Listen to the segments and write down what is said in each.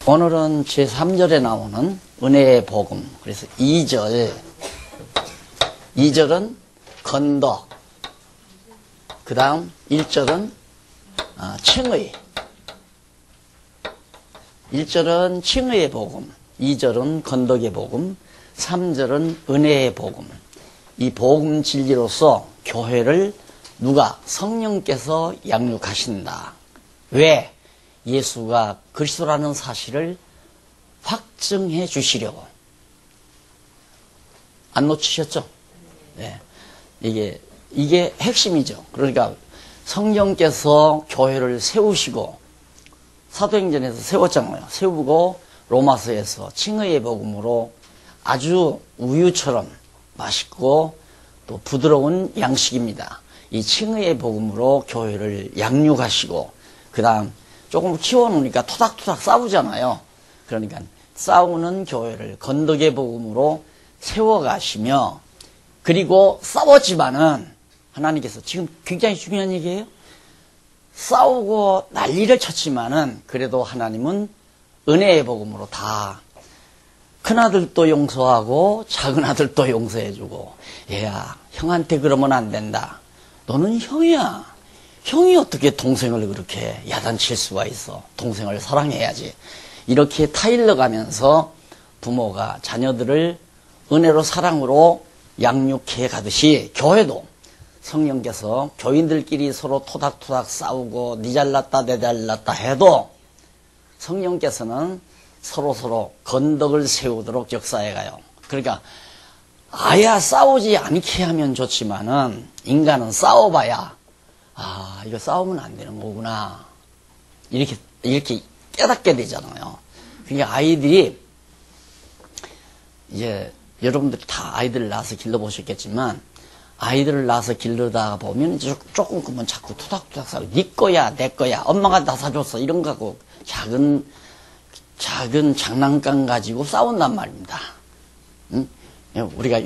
오늘은 제3절에 나오는 은혜의 복음. 그래서 2절은 건덕, 그 다음 1절은 칭의. 1절은 칭의의 복음, 2절은 건덕의 복음, 3절은 은혜의 복음. 이 복음 진리로서 교회를 누가? 성령께서 양육하신다. 왜? 예수가 그리스도라는 사실을 확증해 주시려고. 안 놓치셨죠? 네. 이게 핵심이죠. 그러니까 성령께서 교회를 세우시고, 사도행전에서 세웠잖아요. 세우고 로마서에서 칭의의 복음으로 아주 우유처럼 맛있고 또 부드러운 양식입니다. 이 칭의의 복음으로 교회를 양육하시고, 그 다음 조금 키워놓으니까 토닥토닥 싸우잖아요. 그러니까 싸우는 교회를 건덕의 복음으로 세워가시며, 그리고 싸웠지만은 하나님께서, 지금 굉장히 중요한 얘기예요. 싸우고 난리를 쳤지만은 그래도 하나님은 은혜의 복음으로 다 큰아들도 용서하고 작은아들도 용서해주고, 얘야 형한테 그러면 안 된다. 너는 형이야. 형이 어떻게 동생을 그렇게 야단칠 수가 있어. 동생을 사랑해야지. 이렇게 타일러 가면서 부모가 자녀들을 은혜로 사랑으로 양육해 가듯이, 교회도 성령께서 교인들끼리 서로 토닥토닥 싸우고 니 잘났다 내 잘났다 해도 성령께서는 서로 건덕을 세우도록 역사해 가요. 그러니까 아야 싸우지 않게 하면 좋지만은 인간은 싸워봐야 이거 싸우면 안 되는 거구나. 이렇게 깨닫게 되잖아요. 그러니까 아이들이, 이제 여러분들이 다 아이들을 낳아서 길러보셨겠지만, 아이들을 낳아서 길러다 보면 조금 크면 자꾸 토닥토닥 싸우고, 네 거야, 내 거야, 엄마가 나 사줬어, 이런 거 갖고 작은 장난감 가지고 싸운단 말입니다. 응? 우리가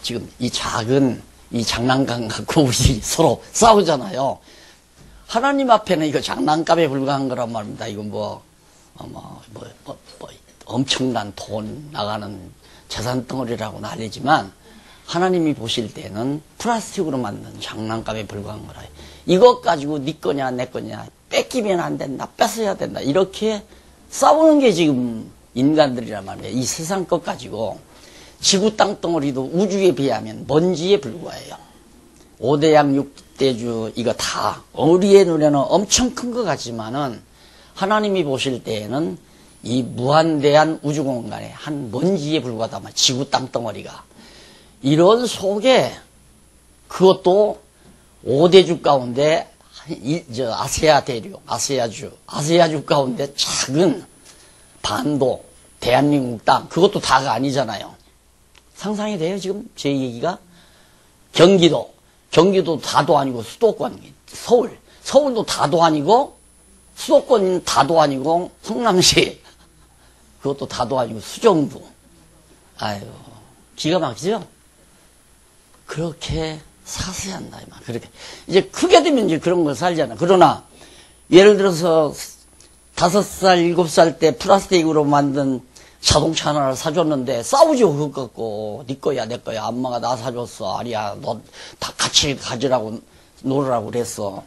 지금 이 장난감 갖고 우리 서로 싸우잖아요. 하나님 앞에는 이거 장난감에 불과한 거란 말입니다. 이건 엄청난 돈 나가는 재산 덩어리라고 난리지만, 하나님이 보실 때는 플라스틱으로 만든 장난감에 불과한 거라. 이것 가지고 네 거냐 내 거냐, 뺏기면 안 된다, 뺏어야 된다, 이렇게 싸우는 게 지금 인간들이란 말이에요. 이 세상 것 가지고. 지구 땅덩어리도 우주에 비하면 먼지에 불과해요. 5대양 6대주 이거 다 우리의 눈에는 엄청 큰 것 같지만은 하나님이 보실 때에는 이 무한대한 우주공간의 한 먼지에 불과하다. 지구 땅덩어리가. 이런 속에 그것도 5대주 가운데 아세아 대륙, 아세아주 가운데 작은 반도, 대한민국 땅, 그것도 다가 아니잖아요. 상상이 돼요, 지금? 제 얘기가? 경기도 다도 아니고 수도권, 서울도 다도 아니고, 수도권 다도 아니고, 성남시, 그것도 다도 아니고, 수정도. 아유, 기가 막히죠? 그렇게 사세한다, 그렇게. 이제 크게 되면 이제 그런 걸 살잖아. 그러나, 예를 들어서, 5살, 7살 때 플라스틱으로 만든 자동차 하나를 사줬는데 싸우죠. 그거 갖고. 네 거야 내 거야, 엄마가 나 사줬어, 아니야 너 다 같이 가지라고 놀으라고 그랬어.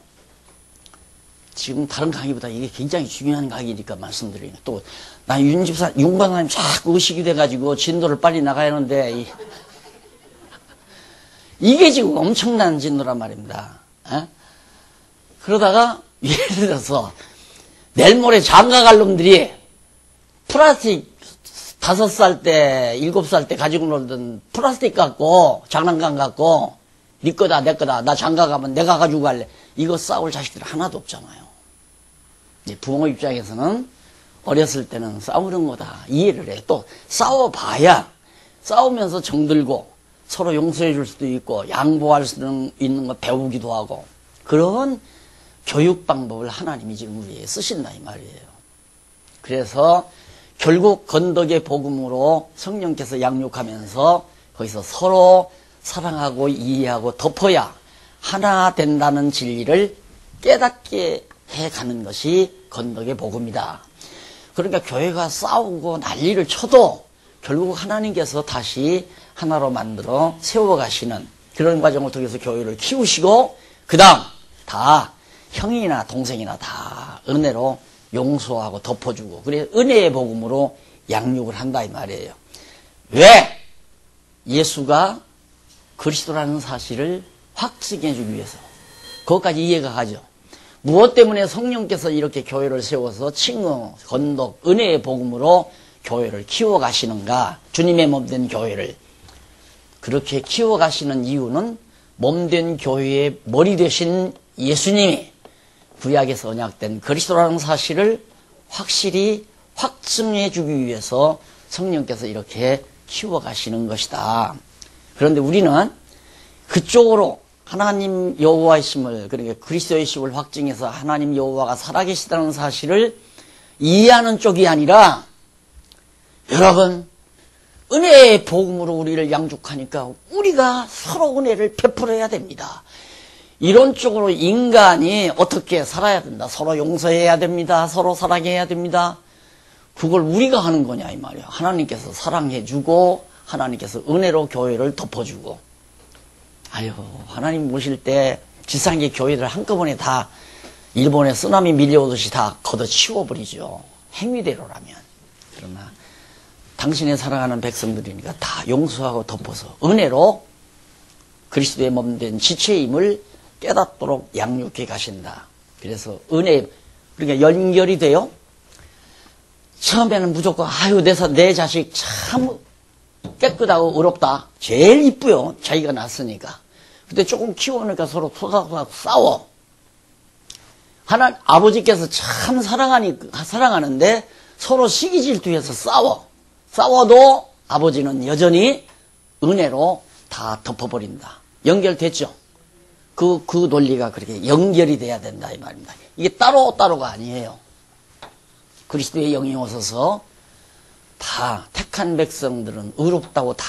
지금 다른 강의보다 이게 굉장히 중요한 강의니까 말씀드리는. 또 나 윤반사님 자꾸 의식이 돼가지고 진도를 빨리 나가야 하는데, 이게 지금 엄청난 진도란 말입니다. 에? 그러다가 예를 들어서 내일 모레 장가갈 놈들이 플라스틱 5살 때, 7살 때 가지고 놀던 플라스틱 갖고, 장난감 갖고, 네 거다, 내 거다, 나 장가 가면 내가 가지고 갈래. 이거 싸울 자식들이 하나도 없잖아요. 이제 부모 입장에서는 어렸을 때는 싸우는 거다 이해를 해. 또 싸워봐야, 싸우면서 정들고, 서로 용서해 줄 수도 있고, 양보할 수 있는 거 배우기도 하고, 그런 교육 방법을 하나님이 지금 우리에게 쓰신다, 이 말이에요. 그래서, 결국 건덕의 복음으로 성령께서 양육하면서 거기서 서로 사랑하고 이해하고 덮어야 하나 된다는 진리를 깨닫게 해가는 것이 건덕의 복음이다. 그러니까 교회가 싸우고 난리를 쳐도 결국 하나님께서 다시 하나로 만들어 세워가시는 그런 과정을 통해서 교회를 키우시고 그 다음 다 형이나 동생이나 다 은혜로 용서하고 덮어주고 그래 은혜의 복음으로 양육을 한다 이 말이에요. 왜? 예수가 그리스도라는 사실을 확증해 주기 위해서. 그것까지 이해가 가죠. 무엇 때문에 성령께서 이렇게 교회를 세워서 칭의, 건독, 은혜의 복음으로 교회를 키워가시는가? 주님의 몸된 교회를 그렇게 키워가시는 이유는 몸된 교회의 머리 되신 예수님이 구약에서 언약된 그리스도라는 사실을 확실히 확증해 주기 위해서 성령께서 이렇게 키워가시는 것이다. 그런데 우리는 그쪽으로 하나님 여호와이심을 그러니까 그리스도의심을 확증해서 하나님 여호와가 살아계시다는 사실을 이해하는 쪽이 아니라 여러분 은혜의 복음으로 우리를 양육하니까 우리가 서로 은혜를 베풀어야 됩니다. 이런 쪽으로 인간이 어떻게 살아야 된다. 서로 용서해야 됩니다. 서로 사랑해야 됩니다. 그걸 우리가 하는 거냐 이 말이야. 하나님께서 사랑해주고 하나님께서 은혜로 교회를 덮어주고 아유 하나님 모실 때 지상계 교회를 한꺼번에 다 일본에 쓰나미 밀려오듯이 다 걷어치워버리죠. 행위대로라면. 그러나 당신의 사랑하는 백성들이니까 다 용서하고 덮어서 은혜로 그리스도의 몸된 지체의 힘을 깨닫도록 양육해 가신다. 그래서 은혜 그러니까 연결이 돼요. 처음에는 무조건 아유 내 자식 참 깨끗하고 의롭다. 제일 이쁘요. 자기가 낳았으니까. 근데 조금 키워보니까 서로 토닥토닥 싸워. 아버지께서 참 사랑하는데 서로 시기 질투해서 싸워. 싸워도 아버지는 여전히 은혜로 다 덮어버린다. 연결됐죠? 그 논리가 그렇게 연결이 돼야 된다 이 말입니다. 이게 따로따로가 아니에요. 그리스도의 영이 오셔서 다 택한 백성들은 의롭다고 다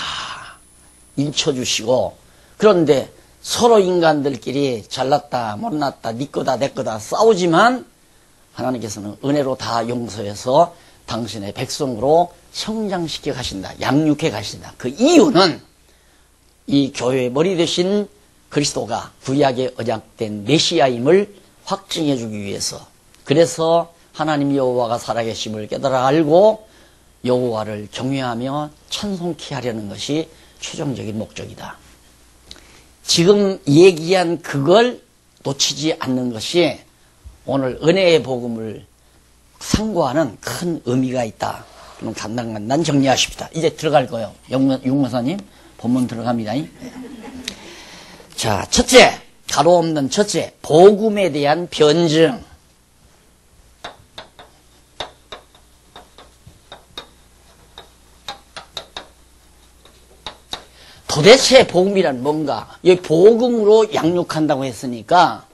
인쳐주시고 그런데 서로 인간들끼리 잘났다 못났다 네 거다 내 거다 싸우지만 하나님께서는 은혜로 다 용서해서 당신의 백성으로 성장시켜 가신다. 양육해 가신다. 그 이유는 이 교회의 머리 되신 그리스도가 구약에 언약된 메시아임을 확증해 주기 위해서 그래서 하나님 여호와가 살아계심을 깨달아 알고 여호와를 경외하며 찬송케 하려는 것이 최종적인 목적이다. 지금 얘기한 그걸 놓치지 않는 것이 오늘 은혜의 복음을 상고하는 큰 의미가 있다. 그럼 간단간단 정리하십시다. 이제 들어갈 거예요. 육모사님 본문 들어갑니다. 자, 첫째, 가로 없는 첫째, 복음에 대한 변증. 도대체 복음이란 뭔가? 여기 복음으로 양육한다고 했으니까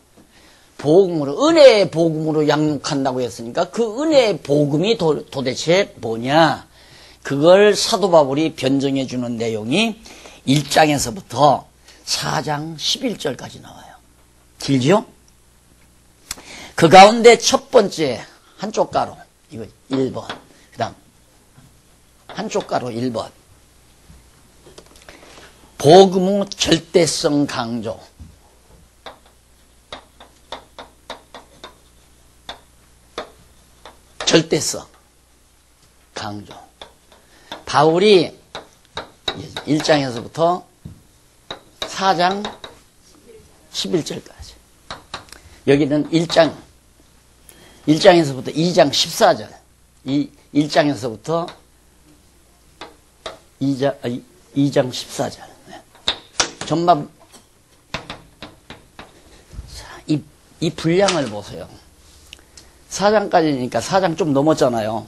복음으로 은혜의 복음으로 양육한다고 했으니까 그 은혜의 복음이 도대체 뭐냐? 그걸 사도 바울이 변증해 주는 내용이 1장에서부터 4장 11절까지 나와요. 길죠? 그 가운데 첫 번째 한쪽 가로 이거 1번 그 다음 한쪽 가로 1번 복음의 절대성 강조. 절대성 강조. 바울이 1장에서부터 4장 11절까지. 여기는 1장에서부터 2장 14절. 1장에서부터 2장 14절. 전반 이 분량을 보세요. 4장까지니까 4장 좀 넘었잖아요.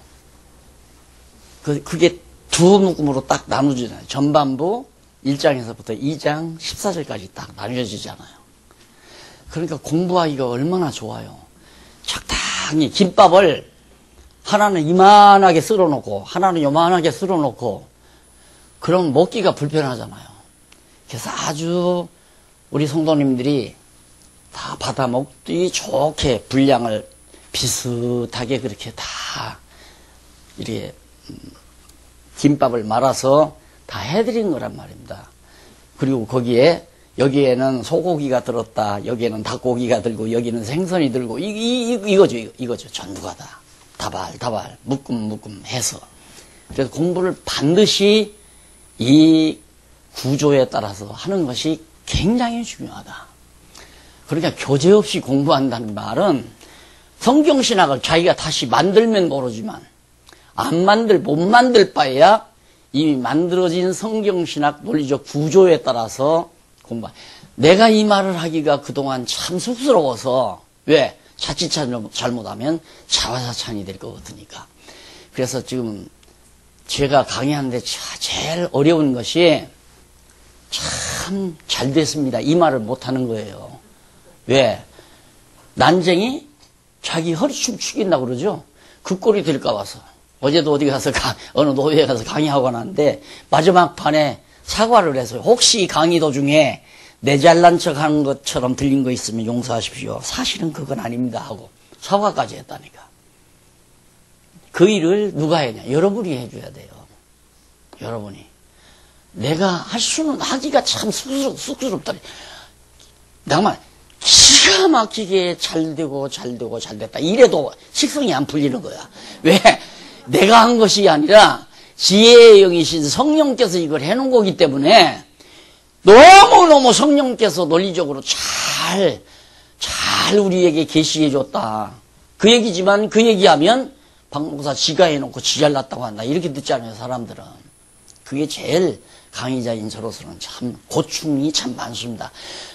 그게 두 묶음으로 딱 나누잖아요. 전반부 1장에서부터 2장 14절까지 딱 나뉘어지잖아요. 그러니까 공부하기가 얼마나 좋아요. 적당히 김밥을 하나는 이만하게 썰어놓고 하나는 요만하게 썰어놓고 그럼 먹기가 불편하잖아요. 그래서 아주 우리 성도님들이 다 받아 먹기 좋게 분량을 비슷하게 그렇게 다 이렇게 김밥을 말아서 다 해드린 거란 말입니다. 그리고 여기에는 소고기가 들었다, 여기에는 닭고기가 들고, 여기는 생선이 들고, 이거죠. 전부가 다. 다발, 묶음 해서. 그래서 공부를 반드시 이 구조에 따라서 하는 것이 굉장히 중요하다. 그러니까 교재 없이 공부한다는 말은 성경신학을 자기가 다시 만들면 모르지만 못 만들 바에야 이미 만들어진 성경신학 논리적 구조에 따라서 내가 이 말을 하기가 그동안 참 쑥스러워서, 왜? 자칫 잘못하면 자화자찬이 될 것 같으니까. 그래서 지금 제가 강의하는데 제일 어려운 것이 참 잘 됐습니다, 이 말을 못하는 거예요. 왜? 난쟁이 자기 허리춤 죽인다고 그러죠? 그 꼴이 될까 봐서. 어제도 어디 가서 어느 노예에 가서 강의하고 나는데 마지막 판에 사과를 해서, 혹시 강의 도중에 내 잘난 척 하는 것처럼 들린 거 있으면 용서하십시오, 사실은 그건 아닙니다 하고 사과까지 했다니까. 그 일을 누가 했냐? 여러분이 해줘야 돼요. 여러분이. 내가 하기가 참 쑥스럽다. 내가 기가 막히게 잘 됐다 이래도 식성이 안 풀리는 거야. 왜? 내가 한 것이 아니라 지혜의 영이신 성령께서 이걸 해놓은 거기 때문에 너무너무 성령께서 논리적으로 잘 우리에게 계시해 줬다, 그 얘기지만, 그 얘기하면 박 목사 지가 해놓고 지 잘났다고 한다 이렇게 듣잖아요, 사람들은. 그게 제일 강의자인 저로서는 참 고충이 참 많습니다.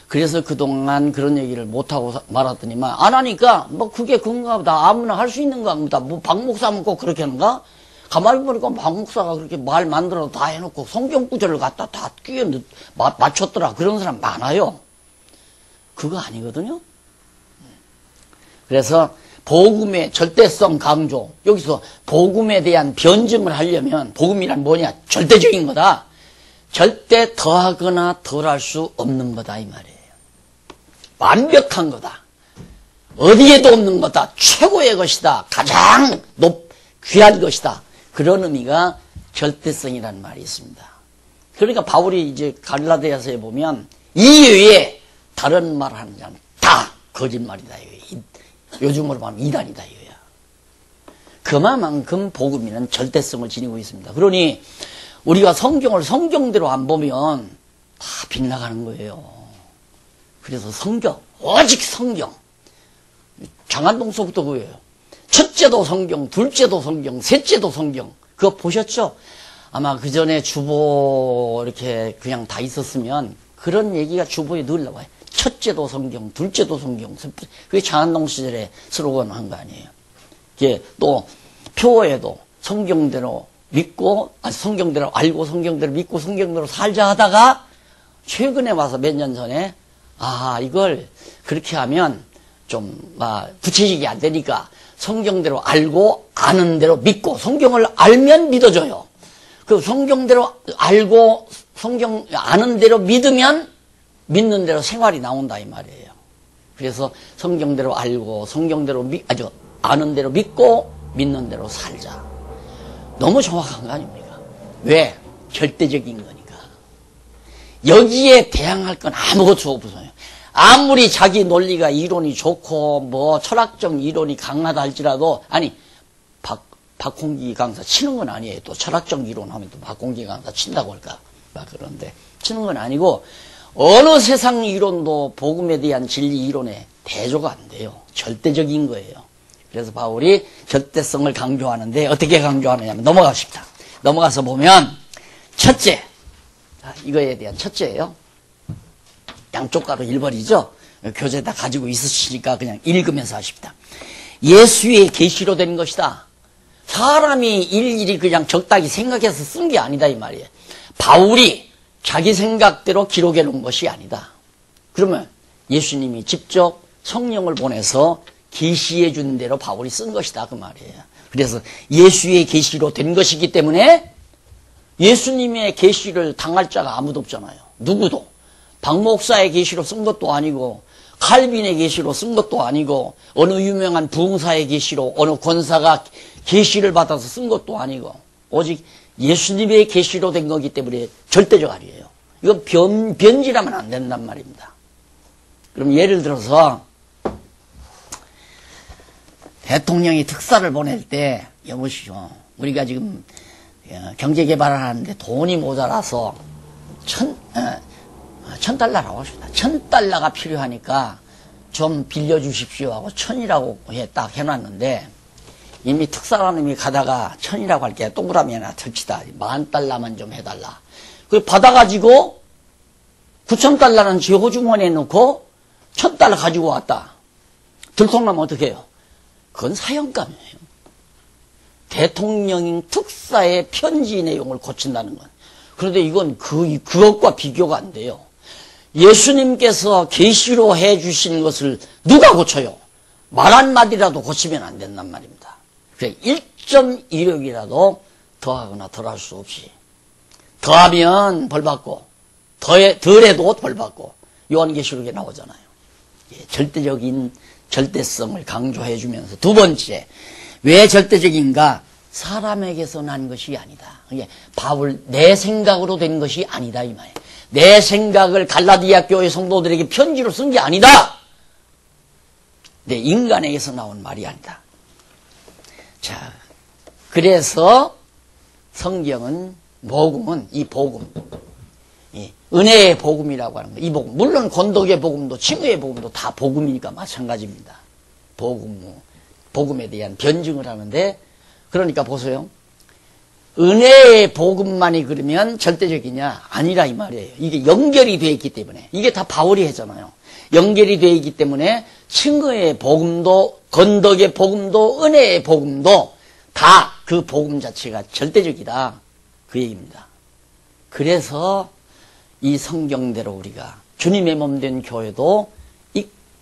그래서 그동안 그런 얘기를 못하고 말았더니만, 안 하니까 그게 그건가 보다, 아무나 할 수 있는가 보다, 박 목사면 꼭 그렇게 하는가? 가만히 보니까 박 목사가 그렇게 말 만들어서 다 해놓고 성경 구절을 갖다 다 맞췄더라, 그런 사람 많아요. 그거 아니거든요. 그래서 복음의 절대성 강조, 여기서 복음에 대한 변증을 하려면, 복음이란 뭐냐? 절대적인 거다. 절대 더하거나 덜할 수 없는 거다 이 말이에요. 완벽한 거다. 어디에도 없는 거다. 최고의 것이다. 가장 귀한 것이다. 그런 의미가 절대성이라는 말이 있습니다. 그러니까 바울이 이제 갈라디아서에 보면 이 외에 다른 말 하는 자는 다 거짓말이다. 요즘으로 말하면 이단이다 이거야. 그만큼 복음에는 절대성을 지니고 있습니다. 그러니 우리가 성경대로 안 보면 다 빗나가는 거예요. 그래서 오직 성경. 장안동서부터 그거예요. 첫째도 성경, 둘째도 성경, 셋째도 성경. 그거 보셨죠? 아마 그 전에 주보 이렇게 그냥 다 있었으면 그런 얘기가 주보에 늘 나와요. 첫째도 성경, 둘째도 성경. 그게 장안동 시절에 슬로건 한 거 아니에요. 이게 또 표어에도 성경대로 믿고, 성경대로 알고, 성경대로 믿고, 성경대로 살자 하다가 최근에 와서 몇 년 전에 이걸 그렇게 하면 좀 구체적이 안 되니까 성경대로 알고 아는 대로 믿고, 성경을 알면 믿어져요. 그 성경대로 알고 성경 아는 대로 믿으면 믿는 대로 생활이 나온다 이 말이에요. 그래서 성경대로 알고 성경대로 아는 대로 믿고 믿는 대로 살자. 너무 정확한 거 아닙니까? 왜? 절대적인 거니까. 여기에 대항할 건 아무것도 없어요. 아무리 자기 논리가 이론이 좋고 철학적 이론이 강하다 할지라도, 박홍기 강사 치는 건 아니에요. 또 철학적 이론 하면 또 박홍기 강사 친다고 할까? 그런데 치는 건 아니고, 어느 세상 이론도 복음에 대한 진리 이론에 대조가 안 돼요. 절대적인 거예요. 그래서 바울이 절대성을 강조하는데 어떻게 강조하느냐면, 넘어가서 보면 첫째, 이거에 대한 첫째예요. 양쪽 가로 1번이죠. 교재에다 가지고 있으시니까 그냥 읽으면서 하십니다. 예수의 계시로 된 것이다. 사람이 일일이 그냥 적당히 생각해서 쓴 게 아니다 이 말이에요. 바울이 자기 생각대로 기록해 놓은 것이 아니다. 그러면 예수님이 직접 성령을 보내서 계시해 준 대로 바울이 쓴 것이다 그 말이에요. 그래서 예수의 계시로 된 것이기 때문에 예수님의 계시를 당할 자가 아무도 없잖아요. 누구도. 박 목사의 계시로 쓴 것도 아니고 칼빈의 계시로 쓴 것도 아니고 어느 유명한 부흥사의 계시로 어느 권사가 계시를 받아서 쓴 것도 아니고 오직 예수님의 계시로 된 거기 때문에 절대적 아니에요. 이건 변질하면 안 된단 말입니다. 그럼 예를 들어서 대통령이 특사를 보낼 때 여보시오, 우리가 지금 경제 개발을 하는데 돈이 모자라서 $1,000라고 합시다. $1,000가 필요하니까 좀 빌려주십시오 하고 1,000이라고 딱 해놨는데 이미 특사라는 놈이 가다가 1,000이라고 할게 동그라미 하나 펼치다. $10,000만 좀 해달라. 그 받아가지고 $9,000는 지 호주머니에 넣고 $1,000 가지고 왔다. 들통나면 어떻게 해요? 그건 사형감이에요. 대통령 특사의 편지 내용을 고친다는 건. 그런데 이건 그것과 비교가 안 돼요. 예수님께서 계시로 해주신 것을 누가 고쳐요? 말 한마디라도 고치면 안 된단 말입니다. 그래 1.16이라도 더하거나 덜할 수 없이. 더하면 벌받고 덜해도 벌받고 요한계시록에 나오잖아요. 절대적인 절대성을 강조해 주면서 두 번째, 왜 절대적인가? 사람에게서 난 것이 아니다. 이게 바울 내 생각으로 된 것이 아니다 이 말이에요. 내 생각을 갈라디아 교회 성도들에게 편지로 쓴 게 아니다. 내 인간에게서 나온 말이 아니다. 자, 그래서 성경은 복음은 이 복음, 은혜의 복음이라고 하는 거. 이 복음, 물론 권독의 복음도 칭의의 복음도 다 복음이니까 마찬가지입니다. 복음에 대한 변증을 하는데, 그러니까 보세요. 은혜의 복음만이 그러면 절대적이냐? 아니라 이 말이에요. 이게 연결이 되어 있기 때문에. 이게 다 바울이 했잖아요. 연결이 되어 있기 때문에 칭의의 복음도 건덕의 복음도 은혜의 복음도 다 그 복음 자체가 절대적이다. 그 얘기입니다. 그래서 이 성경대로 우리가 주님의 몸된 교회도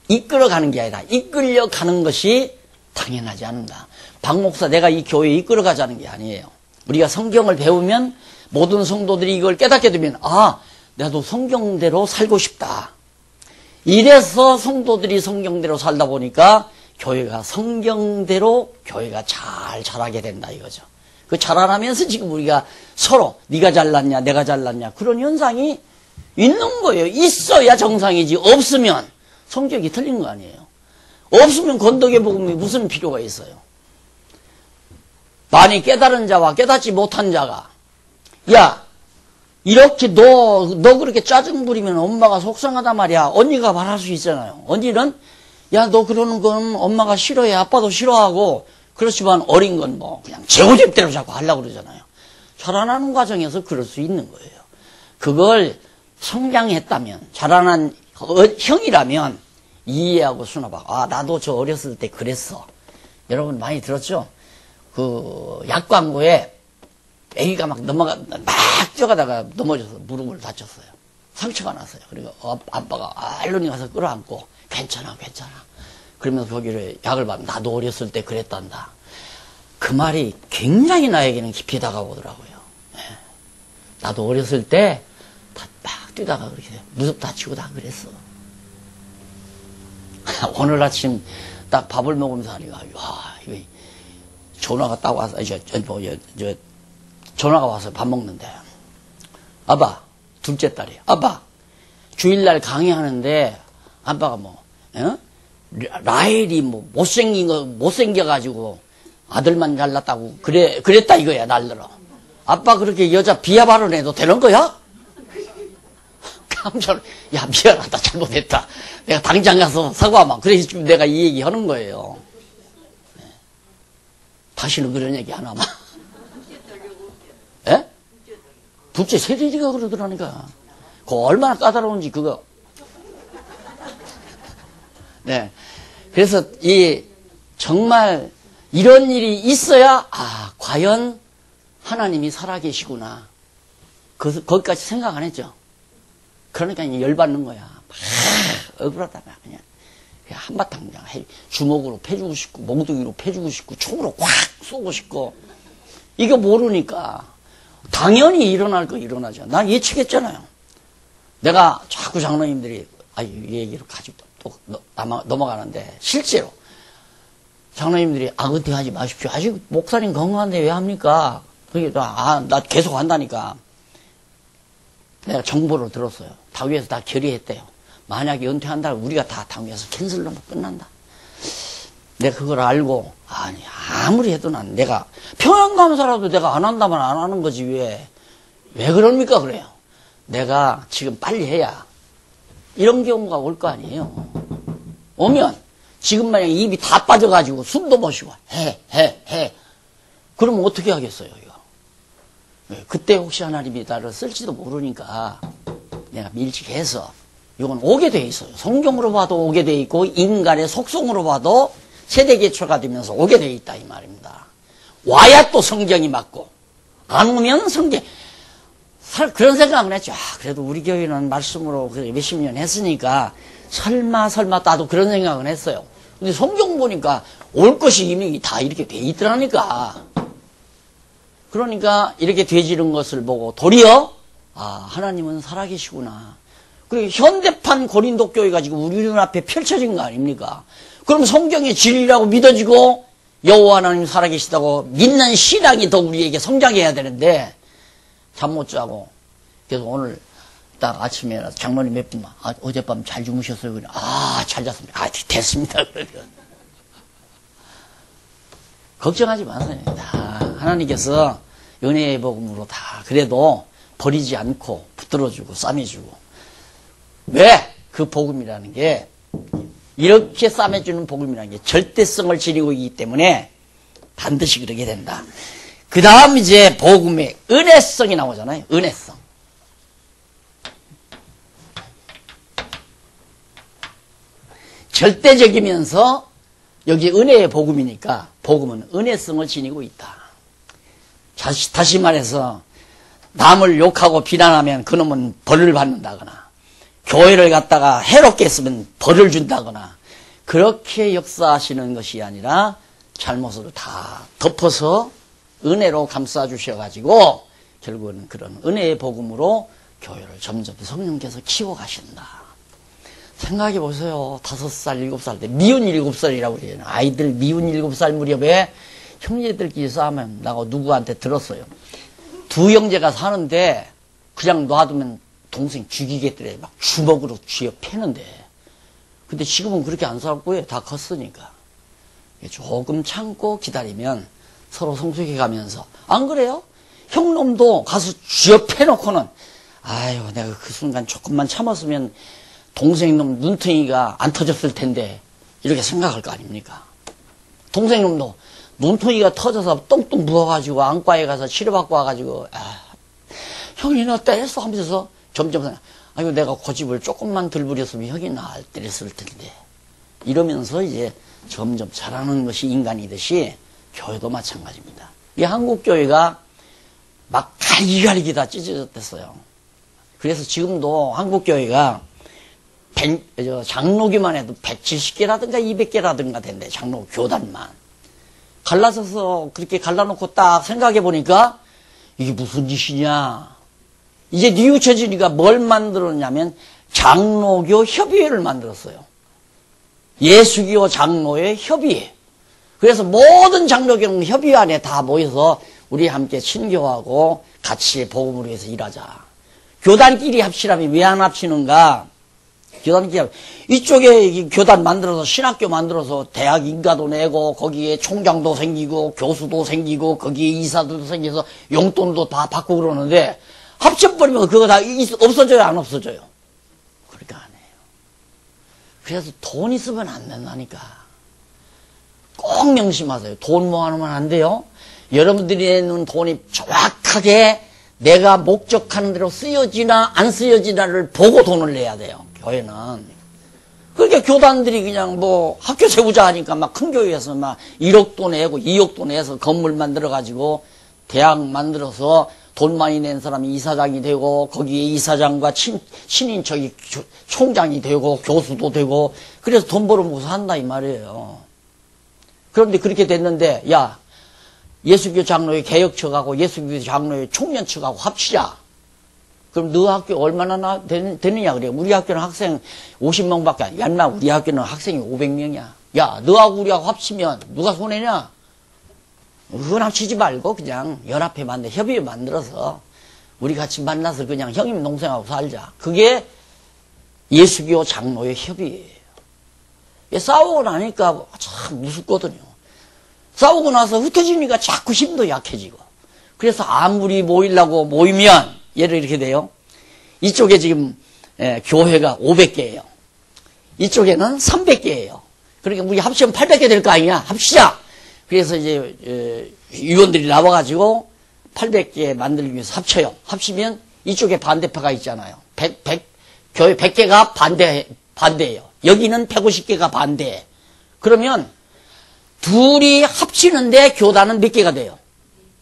이끌어가는 게 아니라 이끌려가는 것이 당연하지 않은가. 박 목사 내가 이 교회에 이끌어가자는 게 아니에요. 우리가 성경을 배우면 모든 성도들이 이걸 깨닫게 되면 나도 성경대로 살고 싶다. 이래서 성도들이 성경대로 살다 보니까 교회가 성경대로 교회가 잘 자라게 된다 이거죠. 그 자라나면서 지금 우리가 서로 네가 잘났냐 내가 잘났냐 그런 현상이 있는 거예요. 있어야 정상이지 없으면 성격이 틀린 거 아니에요. 없으면 건덕의 복음이 무슨 필요가 있어요. 많이 깨달은 자와 깨닫지 못한 자가 이렇게 너 그렇게 짜증 부리면 엄마가 속상하단 말이야. 언니가 말할 수 있잖아요. 언니는 너 그러는 건 엄마가 싫어해. 아빠도 싫어하고. 그렇지만 어린 건 그냥 제호집대로 자꾸 하려고 그러잖아요. 자라나는 과정에서 그럴 수 있는 거예요. 그걸 성장했다면 자라난 형이라면 이해하고 수납하고 나도 저 어렸을 때 그랬어. 여러분 많이 들었죠? 그 약광고에 애기가 막 뛰어가다가 넘어져서 무릎을 다쳤어요. 상처가 났어요. 그리고 아빠가 알론이 가서 끌어안고 괜찮아. 그러면서 거기를 약을 받으면 나도 어렸을 때 그랬단다. 그 말이 굉장히 나에게는 깊이 다가오더라고요. 나도 어렸을 때 막 뛰다가 그렇게 무릎 다치고 다 그랬어. 오늘 아침 딱 밥을 먹으면서 하니까 이거 전화가 딱 와서 전화가 와서 밥 먹는데 아빠 둘째 딸이 아빠 주일날 강의하는데 아빠가 라헬이 못생겨가지고 아들만 잘났다고 그랬다 이거야 날들어. 아빠 그렇게 여자 비하 발언해도 되는 거야? 깜짝 미안하다 잘못했다. 내가 당장 가서 사과하마. 그래서 지금 내가 이 얘기 하는 거예요. 다시는 그런 얘기 안 하마. 예? 둘째 세대리가 그러더라니까. 그거 얼마나 까다로운지 그거. 네. 그래서 정말 이런 일이 있어야 과연 하나님이 살아계시구나. 거기까지 생각 안 했죠. 그러니까 열받는 거야. 막 억울하다 그냥 한바탕 그냥 주먹으로 패주고 싶고 몽둥이로 패주고 싶고 총으로 꽉 쏘고 싶고. 이거 모르니까 당연히 일어날 거 일어나죠. 난 예측했잖아요. 내가 자꾸 장로님들이 이 얘기를 가지고 또 넘어가는데, 실제로 장로님들이 은퇴하지 마십시오. 아직 목사님 건강한데 왜 합니까? 그러니까 나 계속 한다니까. 내가 정보를 들었어요. 당위에서 다 결의했대요. 만약에 은퇴한다면 우리가 다 당위에서 캔슬로 끝난다. 내가 그걸 알고, 아니 아무리 해도 내가 평양감사라도 내가 안 한다면 안 하는 거지 왜 그럽니까? 그래요. 내가 지금 빨리 해야 이런 경우가 올 거 아니에요. 오면 지금 만약에 입이 다 빠져가지고 숨도 못 쉬고 해 그러면 어떻게 하겠어요 이거. 그때 혹시 하나님이 나를 쓸지도 모르니까 내가 일찍 해서 이건 오게 돼 있어요. 성경으로 봐도 오게 돼 있고 인간의 속성으로 봐도 세대 개초가 되면서 오게 돼 있다 이 말입니다. 와야 또 성경이 맞고 안 오면 성경. 그런 생각은 했죠. 그래도 우리 교회는 말씀으로 몇십 년 했으니까 설마 나도 그런 생각은 했어요. 근데 성경 보니까 올 것이 이미 다 이렇게 돼 있더라니까. 그러니까 이렇게 되지는 것을 보고 도리어 하나님은 살아계시구나. 그리고 현대판 고린도 교회가 지금 우리 눈앞에 펼쳐진 거 아닙니까? 그럼 성경의 진리라고 믿어지고 여호와 하나님 살아계시다고 믿는 신앙이 더 우리에게 성장해야 되는데 잠 못 자고 그래서 오늘 딱 아침에 장로님 몇 분만 어젯밤 잘 주무셨어요? 그래. 잘 잤습니다. 됐습니다. 그러면 걱정하지 마세요. 다 하나님께서 은혜의 복음으로 다 그래도 버리지 않고 붙들어주고 싸매주고 왜? 그 복음이라는 게 이렇게 싸매주는 복음이라는 게 절대성을 지니고 있기 때문에 반드시 그러게 된다. 그 다음 이제 복음의 은혜성이 나오잖아요. 은혜성. 절대적이면서 여기 은혜의 복음이니까 복음은 은혜성을 지니고 있다. 다시 말해서 남을 욕하고 비난하면 그놈은 벌을 받는다거나 교회를 갖다가 해롭게 했으면 벌을 준다거나 그렇게 역사하시는 것이 아니라 잘못을 다 덮어서 은혜로 감싸주셔가지고 결국은 그런 은혜의 복음으로 교회를 점점 성령께서 키워가신다. 생각해 보세요. 5살, 7살 때 미운 7살이라고 그래요. 아이들 미운 7살 무렵에 형제들끼리 싸우면 나하고 누구한테 들었어요. 두 형제가 사는데 그냥 놔두면 동생 죽이겠더래. 막 주먹으로 쥐어 패는데. 근데 지금은 그렇게 안 살고요. 다 컸으니까. 조금 참고 기다리면 서로 성숙해 가면서. 안 그래요? 형놈도 가서 쥐어 패놓고는 아유 내가 그 순간 조금만 참았으면 동생놈 눈탱이가 안 터졌을 텐데 이렇게 생각할 거 아닙니까? 동생놈도 눈통이가 터져서 똥똥 부어가지고 안과에 가서 치료받고 와가지고 형이 나 때렸어 하면서 점점 아이고 내가 고집을 조금만 덜 부렸으면 형이 나 때렸을 텐데 이러면서 이제 점점 자라는 것이 인간이듯이 교회도 마찬가지입니다. 이 한국 교회가 막 갈기갈기 다 찢어졌댔어요. 그래서 지금도 한국 교회가 장로교만 해도 170개라든가 200개라든가 된대. 장로 교단만. 갈라져서 그렇게 갈라놓고 딱 생각해 보니까 이게 무슨 짓이냐. 이제 뉘우쳐지니까 뭘 만들었냐면 장로교 협의회를 만들었어요. 예수교 장로의 협의회. 그래서 모든 장로교는 협의회 안에 다 모여서 우리 함께 친교하고 같이 복음을 위해서 일하자. 교단끼리 합치라면 왜 안 합치는가? 교단끼리 이쪽에 교단 만들어서 신학교 만들어서 대학 인가도 내고 거기에 총장도 생기고 교수도 생기고 거기에 이사들도 생겨서 용돈도 다 받고 그러는데 합쳐버리면 그거 다 없어져요 안 없어져요? 그렇게 안 해요. 그래서 돈 있으면 안 된다니까. 꼭 명심하세요. 돈 모아놓으면 안 돼요. 여러분들이 내는 돈이 정확하게 내가 목적하는 대로 쓰여지나 안 쓰여지나를 보고 돈을 내야 돼요. 교회는. 그러니까 교단들이 그냥 뭐 학교 세우자 하니까 막 큰 교회에서 막 1억도 내고 2억도 내서 건물 만들어가지고 대학 만들어서 돈 많이 낸 사람이 이사장이 되고 거기에 이사장과 친인척이 총장이 되고 교수도 되고 그래서 돈 벌어먹어서 한다 이 말이에요. 그런데 그렇게 됐는데 야 예수교 장로회 개혁처하고 예수교 장로회 총련처하고 합치자. 그럼 너 학교 얼마나 되느냐 그래. 우리 학교는 학생 50명밖에 안 돼. 야, 우리 학교는 학생이 500명이야. 야, 너하고 우리하고 합치면 누가 손해냐? 그건 합치지 말고 그냥 연합회 협의회 만들어서 우리 같이 만나서 그냥 형님 동생하고 살자. 그게 예수교 장로의 협의예요. 싸우고 나니까 참 무섭거든요. 싸우고 나서 흩어지니까 자꾸 힘도 약해지고. 그래서 아무리 모이려고 모이면 예를 이렇게 돼요. 이쪽에 지금 교회가 500개예요. 이쪽에는 300개예요. 그러니까 우리 합치면 800개 될 거 아니냐. 합시다. 그래서 이제 위원들이 나와가지고 800개 만들기 위해서 합쳐요. 합치면 이쪽에 반대파가 있잖아요. 교회 100개가 반대예요. 여기는 150개가 반대. 그러면 둘이 합치는데 교단은 몇 개가 돼요?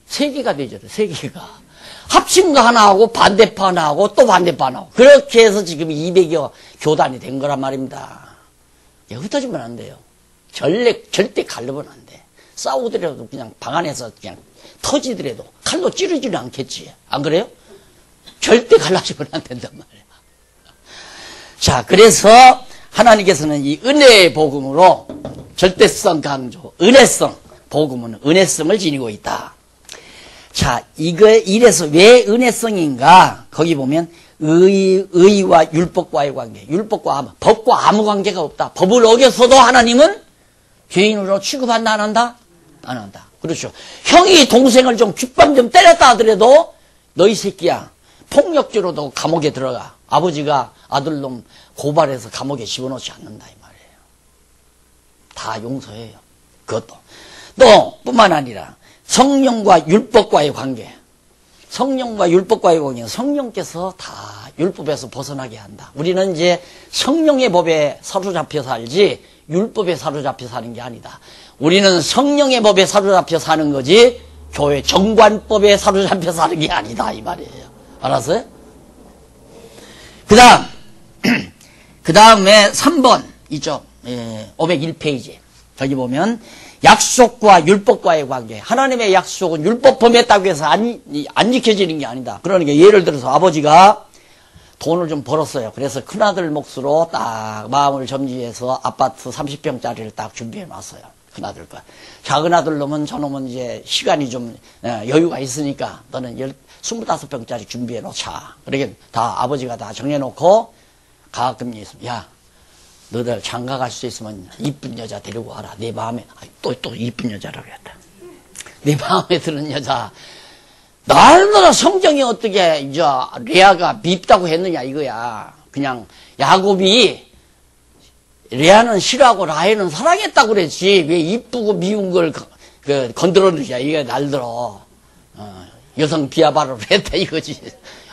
3개가 되죠. 3개가. 합친 거 하나 하고 반대파 하나 하고 또 반대파 하나 하고. 그렇게 해서 지금 200여 교단이 된 거란 말입니다. 흩어지면 안 돼요. 절대 갈르면 안 돼. 싸우더라도 그냥 방 안에서 그냥 터지더라도 칼로 찌르지는 않겠지. 안 그래요? 절대 갈라지면 안 된단 말이에요. 자, 그래서 하나님께서는 이 은혜의 복음으로 절대성 강조, 은혜성, 복음은 은혜성을 지니고 있다. 자, 이래서 왜 은혜성인가? 거기 보면 의와 율법과의 관계, 법과 아무 관계가 없다. 법을 어겨서도 하나님은 죄인으로 취급한다, 안 한다? 안 한다. 그렇죠. 형이 동생을 좀 귓밤 좀 때렸다 하더라도 너희 새끼야, 폭력죄로도 감옥에 들어가. 아버지가 아들놈 고발해서 감옥에 집어넣지 않는다 이 말이에요. 다 용서해요. 그것도. 또 뿐만 아니라 성령과 율법과의 관계. 성령과 율법과의 관계는 성령께서 다 율법에서 벗어나게 한다. 우리는 이제 성령의 법에 사로잡혀 살지 율법에 사로잡혀 사는 게 아니다. 우리는 성령의 법에 사로잡혀 사는 거지 교회 정관법에 사로잡혀 사는 게 아니다 이 말이에요. 알았어요? 그 다음에 3번 이쪽 501페이지 저기 보면 약속과 율법과의 관계. 하나님의 약속은 율법 범했다고 해서 안 지켜지는 게 아니다. 그러니까 예를 들어서 아버지가 돈을 좀 벌었어요. 그래서 큰아들 몫으로 딱 마음을 점지해서 아파트 30평짜리를 딱 준비해 놨어요. 큰아들 거. 작은아들 놈은 저놈은 이제 시간이 좀 여유가 있으니까 너는 25평짜리 준비해 놓자. 그러니까 다 아버지가 다 정해놓고 가끔 있으면 야 너들 장가 갈 수 있으면 이쁜 여자 데리고 와라. 내 마음에 또 이쁜 여자라고 했다. 내 마음에 드는 여자. 날마다 성경이 어떻게 이제 레아가 밉다고 했느냐 이거야. 그냥 야곱이 레아는 싫어하고 라헬은 사랑했다고 그랬지. 왜 이쁘고 미운 걸 건드렸느냐 이게 날들어. 여성 비하발을 했다 이거지.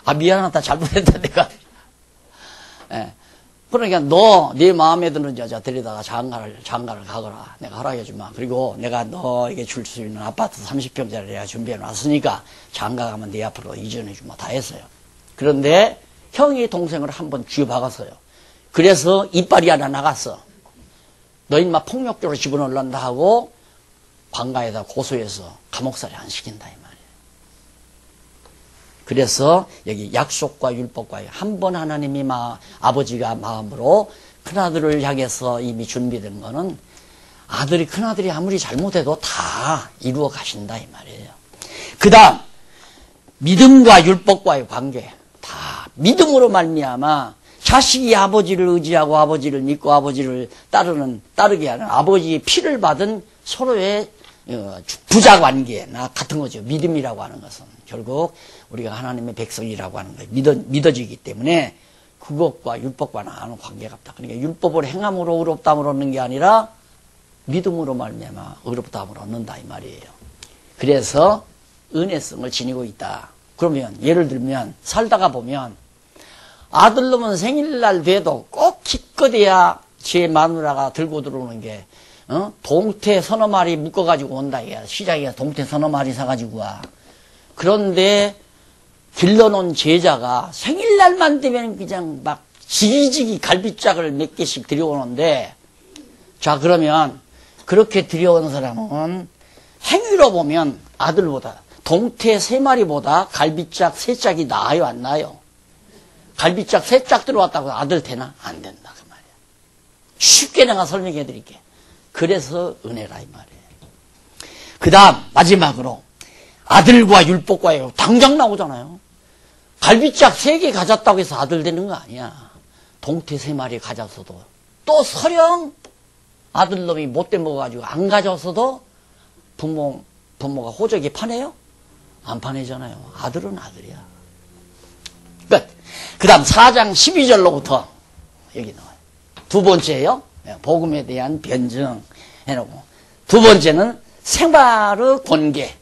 아 미안하다 잘못했다 내가. 예. 그러니까 너 네 마음에 드는 여자 데리다가 장가를 가거라. 내가 허락해 주마. 그리고 내가 너에게 줄 수 있는 아파트 30평짜리 내가 준비해 놨으니까 장가 가면 네 앞으로 이전해 주마. 다 했어요. 그런데 형이 동생을 한번 쥐어박았어요. 그래서 이빨이 하나 나갔어. 너 인마 폭력적으로 집어넣는다 하고 관가에다 고소해서 감옥살이 안 시킨다 이 말이에요. 그래서 여기 약속과 율법과 한 번 하나님이 아버지가 마음으로 큰아들을 향해서 이미 준비된 거는 아들이 큰아들이 아무리 잘못해도 다 이루어 가신다 이 말이에요. 그 다음 믿음과 율법과의 관계. 다 믿음으로 말미암아 자식이 아버지를 의지하고 아버지를 믿고 아버지를 따르게 하는 아버지의 피를 받은 서로의 부자 관계나 같은 거죠. 믿음이라고 하는 것은 결국 우리가 하나님의 백성이라고 하는 거예요. 믿어지기 때문에 그것과 율법과는 아무 관계가 없다. 그러니까 율법을 행함으로 의롭다함을 얻는 게 아니라 믿음으로 말미암아 의롭다함을 얻는다 이 말이에요. 그래서 은혜성을 지니고 있다. 그러면 예를 들면 살다가 보면 아들놈은 생일날 돼도 꼭 기껏해야 제 마누라가 들고 들어오는 게 동태 서너 마리 묶어가지고 온다. 시장에 동태 서너 마리 사가지고 와. 그런데 길러놓은 제자가 생일날만 되면 그냥 막 지지직이 갈비짝을 몇 개씩 들여오는데 자 그러면 그렇게 들여온 사람은 행위로 보면 아들보다 동태 3마리보다 갈비짝 3짝이 나아요 안 나아요? 갈비짝 3짝 들어왔다고 아들 되나? 안 된다 그 말이야. 쉽게 내가 설명해 드릴게. 그래서 은혜라 이 말이에요. 그 다음 마지막으로 아들과 율법과요. 당장 나오잖아요. 갈비짝 3개 가졌다고 해서 아들 되는 거 아니야. 동태 3마리 가졌어도 또 설령 아들놈이 못돼 먹어가지고 안 가졌어도 부모가 호적이 파내요? 안 파내잖아요. 아들은 아들이야. 끝. 그 다음 4장 12절로부터 여기 나와요. 두 번째예요. 복음에 대한 변증 해놓고, 두 번째는 생활의 권계.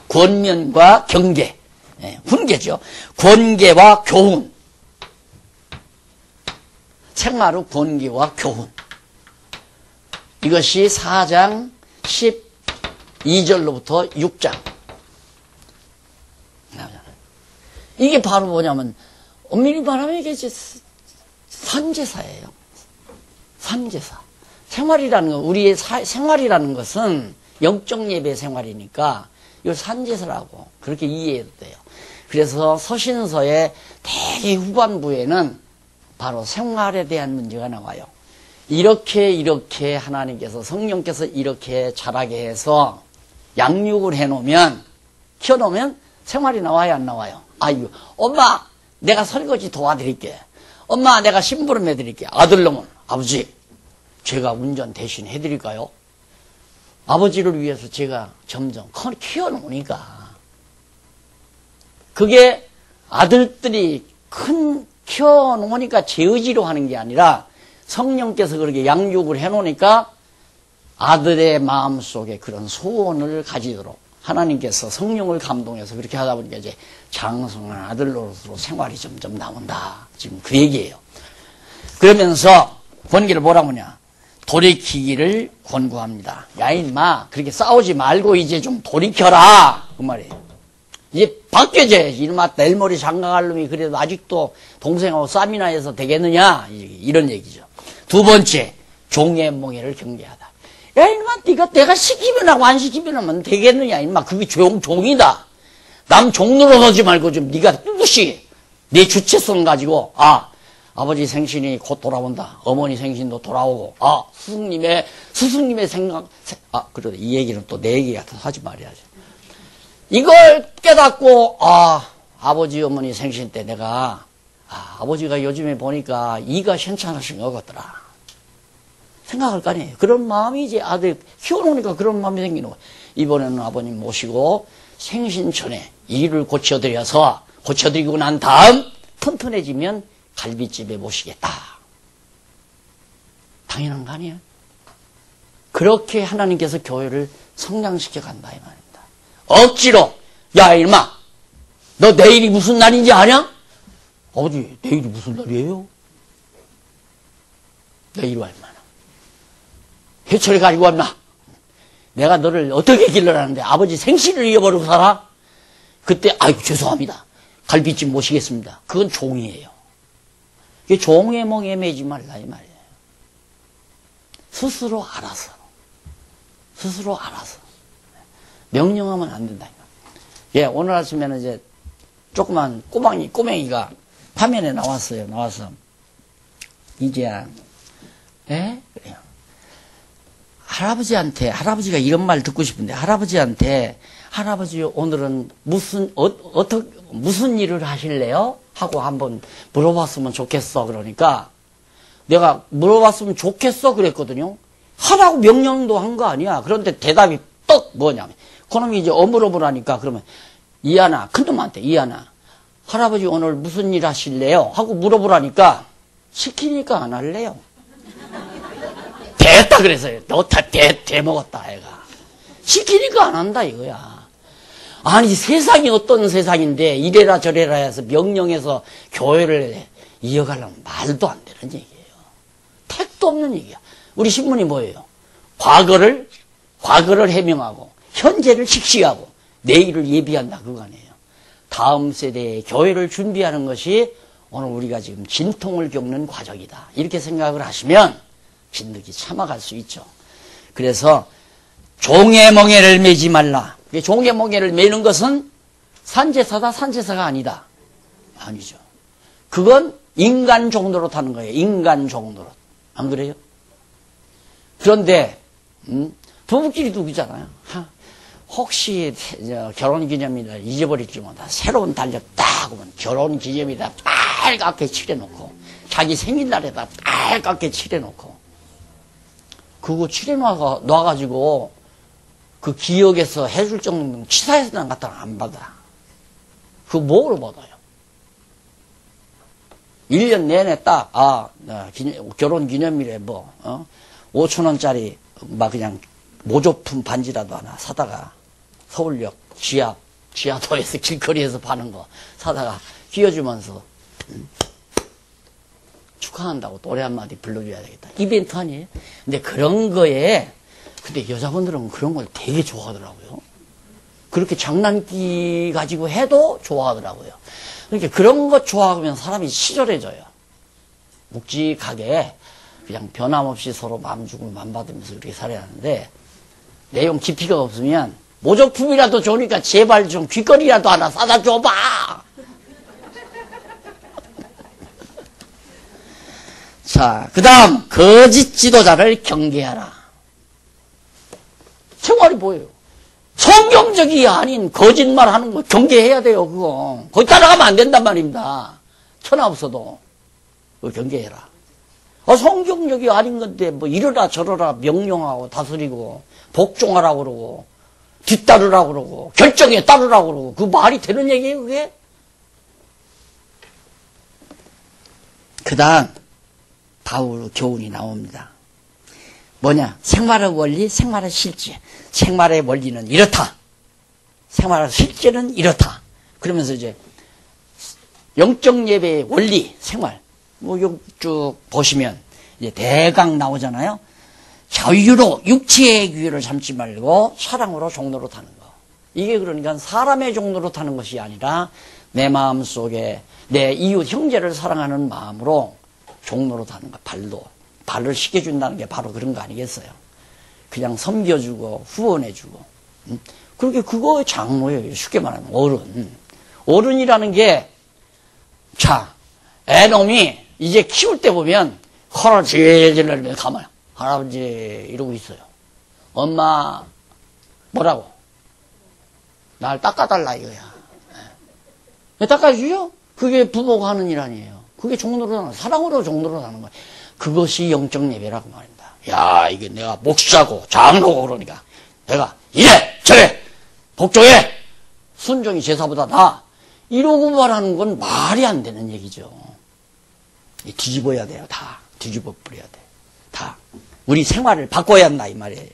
권면과 경계. 훈계죠. 권계와 교훈. 생활의 권계와 교훈. 이것이 4장 12절로부터 6장. 이게 바로 뭐냐면, 엄밀히 말하면 이게 산제사예요. 산제사. 생활이라는 거, 우리의 생활이라는 것은 영적 예배 생활이니까, 이걸 산제사라고 그렇게 이해해도 돼요. 그래서 서신서의 대개 후반부에는 바로 생활에 대한 문제가 나와요. 이렇게 하나님께서, 성령께서 이렇게 자라게 해서 양육을 해놓으면, 키워놓으면 생활이 나와요, 안 나와요? 아유, 엄마, 내가 설거지 도와드릴게. 엄마, 내가 심부름 해드릴게. 아들놈은, 아버지, 제가 운전 대신 해드릴까요? 아버지를 위해서 제가 점점 키워놓으니까. 그게 아들들이 키워놓으니까 제 의지로 하는 게 아니라 성령께서 그렇게 양육을 해놓으니까 아들의 마음속에 그런 소원을 가지도록 하나님께서 성령을 감동해서 그렇게 하다 보니까 이제 장성한 아들로서 생활이 점점 나온다. 지금 그 얘기예요. 그러면서 권기를 뭐라고 하냐. 돌이키기를 권고합니다. 야, 인마, 그렇게 싸우지 말고 이제 좀 돌이켜라. 그 말이에요. 이제 바뀌어져야지. 이놈아, 내일 모레 장가갈 놈이 그래도 아직도 동생하고 쌈이나 해서 되겠느냐. 이런 얘기죠. 두 번째, 종의 몽해를 경계하다. 야, 이놈아, 내가 시키면 하고 안 시키면 하면 되겠느냐. 인마, 그게 종이다. 남 종 노릇하지 말고 좀 네가 뚜렷이 내 주체성 가지고, 아버지 생신이 곧 돌아온다. 어머니 생신도 돌아오고, 스승님의 생각, 그래도 이 얘기는 또 내 얘기 같아서 하지 말아야지. 이걸 깨닫고, 아버지, 어머니 생신 때 내가, 아버지가 요즘에 보니까 이가 괜찮으신 것 같더라. 생각할 거 아니에요. 그런 마음이 이제 아들 키워놓으니까 그런 마음이 생기는 거예요. 이번에는 아버님 모시고 생신 전에 일을 고쳐드리고 난 다음 튼튼해지면 갈비집에 모시겠다. 당연한 거 아니에요? 그렇게 하나님께서 교회를 성장시켜 간다 이 말입니다. 억지로, 야 이놈아, 너 내일이 무슨 날인지 아냐? 아버지, 내일이 무슨 날이에요? 내일 와 임마. 해철이 가지고 왔나? 내가 너를 어떻게 길러라는데 아버지 생신을 잃어버리고 살아? 그때 아이고 죄송합니다. 갈비집 모시겠습니다. 그건 종이에요. 이게 종의 멍에 매지 말라 이 말이에요. 스스로 알아서 명령하면 안 된다. 예, 오늘 아침에는 이제 조그만 꼬맹이가 화면에 나왔어요. 나와서 이제야, 그래요. 할아버지가 이런 말 듣고 싶은데, 할아버지 오늘은 무슨 일을 하실래요? 하고 한번 물어봤으면 좋겠어. 그러니까 내가 물어봤으면 좋겠어 그랬거든요. 하라고 명령도 한 거 아니야. 그런데 대답이 떡 뭐냐면, 그놈이 이제 어물어물하니까 그러면 이하나, 큰놈한테 이하나, 할아버지 오늘 무슨 일 하실래요? 하고 물어보라니까 시키니까 안 할래요. 됐다 그래서요. 너 다 대먹었다 애가. 시키니까 안 한다 이거야. 아니 세상이 어떤 세상인데 이래라 저래라 해서 명령해서 교회를 이어가려면 말도 안 되는 얘기예요. 택도 없는 얘기야. 우리 신문이 뭐예요? 과거를 해명하고 현재를 직시하고 내일을 예비한다 그거 아니에요. 다음 세대의 교회를 준비하는 것이 오늘 우리가 지금 진통을 겪는 과정이다. 이렇게 생각을 하시면 진득이 참아갈 수 있죠. 그래서 종의 멍에를 매지 말라. 종개몽개를 매는 것은 산제사다, 산제사가 아니다. 아니죠. 그건 인간 종로로 타는 거예요. 인간 종로로. 안 그래요? 그런데 부부끼리도 그러잖아요. 혹시 결혼기념일을 잊어버릴지 몰라. 새로운 달력 딱 오면 결혼기념일에다 빨갛게 칠해놓고 자기 생일날에다 빨갛게 칠해놓고 그거 칠해놔가지고 그 기억에서 해줄 정도면 치사해서는 갖다 안 받아. 그거 뭐로 받아요? 1년 내내 딱, 결혼 기념일에 5,000원짜리, 그냥 모조품 반지라도 하나 사다가 서울역 지하도에서 길거리에서 파는 거 사다가 끼워주면서, 축하한다고 노래 한마디 불러줘야 되겠다. 이벤트 아니에요? 근데 근데 여자분들은 그런 걸 되게 좋아하더라고요. 그렇게 장난기 가지고 해도 좋아하더라고요. 그러니까 그런 거 좋아하면 사람이 치졸해져요. 묵직하게 그냥 변함없이 서로 마음 주고 마음 받으면서 이렇게 살아야 하는데 내용 깊이가 없으면 모조품이라도 좋으니까 제발 좀 귀걸이라도 하나 사다 줘봐. 자, 그 다음 거짓 지도자를 경계하라. 생활이 뭐예요? 성경적이 아닌 거짓말 하는 거 경계해야 돼요, 그거. 거기 따라가면 안 된단 말입니다. 천하 없어도. 그거 경계해라. 성경적이 아닌 건데, 이러라 저러라 명령하고 다스리고, 복종하라고 그러고, 뒤따르라고 그러고, 결정에 따르라고 그러고, 그 말이 되는 얘기예요, 그게? 그 다음, 바울 교훈이 나옵니다. 뭐냐? 생활의 원리, 생활의 실제. 생활의 원리는 이렇다. 생활의 실제는 이렇다. 그러면서 이제 영적 예배의 원리, 생활. 쭉 보시면 이제 대강 나오잖아요. 자유로 육체의 규율을 삼지 말고 사랑으로 종로로 타는 거. 이게 그러니까 사람의 종로로 타는 것이 아니라 내 마음 속에 내 이웃 형제를 사랑하는 마음으로 종로로 타는 거. 발을 씻겨준다는 게 바로 그런 거 아니겠어요? 그냥 섬겨주고 후원해주고 그렇게 그거 장로예요. 쉽게 말하면 어른. 어른이라는 게 자, 애놈이 이제 키울 때 보면 코를 질질 내리면 가만히 할아버지 이러고 있어요. 엄마 뭐라고? 날 닦아달라 이거야. 왜 닦아주죠? 그게 부모가 하는 일 아니에요. 그게 종로로 하는 사랑으로 종로로 하는 거예요. 그것이 영적 예배라고 말입니다. 야, 이게 내가 목사고 장로고 그러니까 내가 이래 저래 복종해 순종이 제사보다 나아 이러고 말하는 건 말이 안 되는 얘기죠. 뒤집어야 돼요. 다 뒤집어 버려야 돼. 다 우리 생활을 바꿔야 한다 이 말이에요.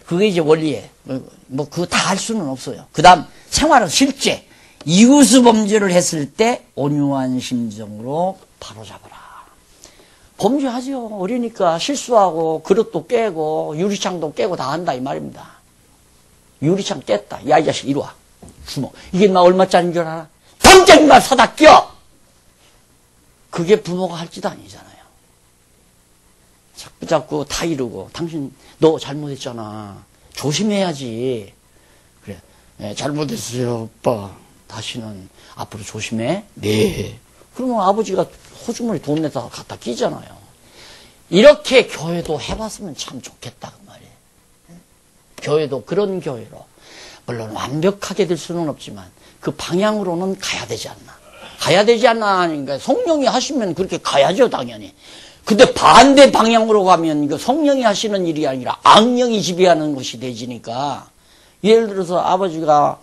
그게 이제 원리에 그거 다 할 수는 없어요. 그 다음 생활은 실제 이웃의 범죄를 했을 때 온유한 심정으로 바로잡아라. 범죄하죠. 어리니까 실수하고 그릇도 깨고 유리창도 깨고 다 한다 이 말입니다. 유리창 깼다. 야 이 자식 이리 와. 주모. 이게 나 얼마짜리인 줄 알아? 당장 나 사다 껴. 그게 부모가 할 짓 아니잖아요. 자꾸 다 이러고 당신 너 잘못했잖아. 조심해야지. 그래. 네, 잘못했어요 오빠. 다시는 앞으로 조심해. 네. 그러면 아버지가 호주머니 돈 내다가 갖다 끼잖아요. 이렇게 교회도 해봤으면 참 좋겠다 그 말이에요. 교회도 그런 교회로 물론 완벽하게 될 수는 없지만 그 방향으로는 가야 되지 않나. 가야 되지 않나 하니까 성령이 하시면 그렇게 가야죠 당연히. 근데 반대 방향으로 가면 이거 성령이 하시는 일이 아니라 악령이 지배하는 것이 되지니까 예를 들어서 아버지가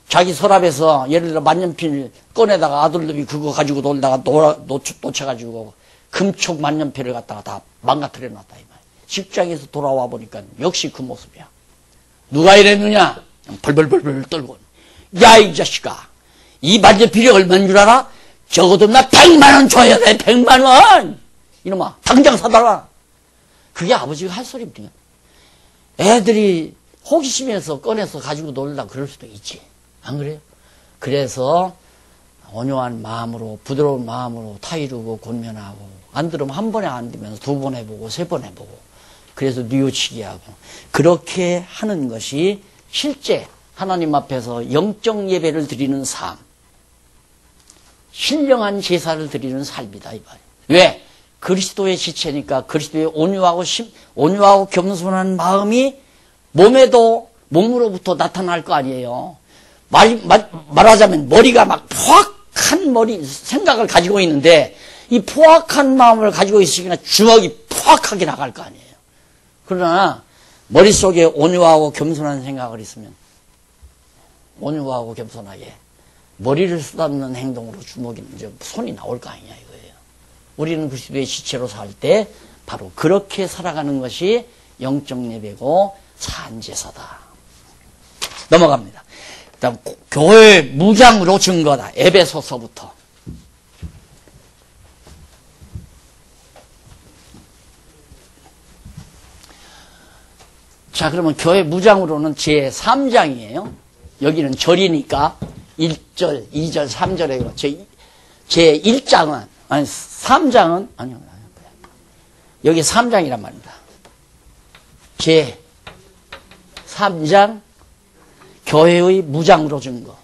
자기 서랍에서 예를 들어 만년필 꺼내다가 아들놈이 그거 가지고 놀다가 놓쳐가지고 금촉 만년필을 갖다가 다 망가뜨려 놨다 이 말이야. 직장에서 돌아와 보니까 역시 그 모습이야. 누가 이랬느냐? 벌벌벌벌 떨고 야 이 자식아 이 만년필이 얼마인 줄 알아? 적어도 나 100만원 줘야 돼 100만원 이놈아 당장 사달라. 그게 아버지가 할 소리입니다. 애들이 호기심에서 꺼내서 가지고 놀다 그럴 수도 있지. 안 그래요? 그래서 온유한 마음으로 부드러운 마음으로 타이르고 권면하고 안 들으면 한 번에 안 되면서 2번 해보고 3번 해보고 그래서 뉘우치게 하고 그렇게 하는 것이 실제 하나님 앞에서 영적 예배를 드리는 삶, 신령한 제사를 드리는 삶이다 이 말이에요. 왜? 그리스도의 지체니까 그리스도의 온유하고 겸손한 마음이 몸으로부터 나타날 거 아니에요. 말하자면 머리가 막 포악한 생각을 가지고 있는데 이 포악한 마음을 가지고 있으니까 주먹이 포악하게 나갈 거 아니에요. 그러나 머릿속에 온유하고 겸손한 생각을 있으면 온유하고 겸손하게 머리를 쓰다듬는 행동으로 손이 나올 거 아니냐 이거예요. 우리는 그리스도의 지체로 살 때 바로 그렇게 살아가는 것이 영적 예배고 산제사다. 넘어갑니다. 그다음 교회 무장으로 증거다. 에베소서부터. 자, 그러면 교회 무장으로는 제3장이에요. 여기는 절이니까 1절, 2절, 3절에 제1장은 아니 3장은 아니요. 여기 3장이란 말입니다. 제3장 교회의 무장으로 증거.